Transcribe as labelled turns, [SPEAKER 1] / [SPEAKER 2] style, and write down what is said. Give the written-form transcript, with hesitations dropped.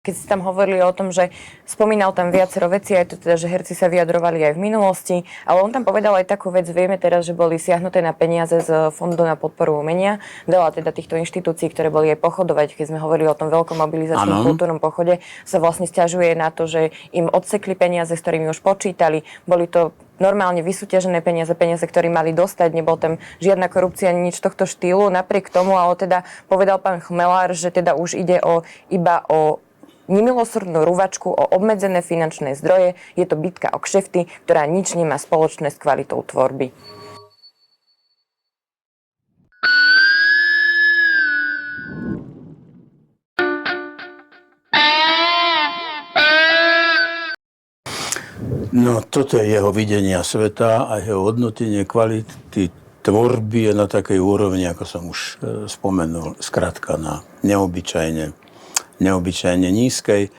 [SPEAKER 1] keď si tam hovorili o tom, že spomínal tam viacero vecí, aj to teda, že herci sa vyjadrovali aj v minulosti, ale on tam povedal aj takú vec, vieme teraz, že boli siahnuté na peniaze z Fondu na podporu umenia, veľa teda týchto inštitúcií, ktoré boli aj pochodovať, keď sme hovorili o tom veľkom mobilizačnom kultúrnom pochode, sa vlastne sťažuje na to, že im odsekli peniaze, s ktorými už počítali, boli to normálne vysúťažené peniaze, ktoré mali dostať, nebol tam žiadna korupcia, nič tohto štýlu. Napriek tomu, ale teda povedal pán Chmelár, že teda už ide iba o nemilosrdnú rúvačku, o obmedzené finančné zdroje. Je to bitka o kšefty, ktorá nič nemá spoločné s kvalitou tvorby.
[SPEAKER 2] No, toto je jeho videnie sveta a jeho hodnotenie kvality tvorby je na takej úrovni, ako som už spomenul, skrátka na neobyčajne nízkej.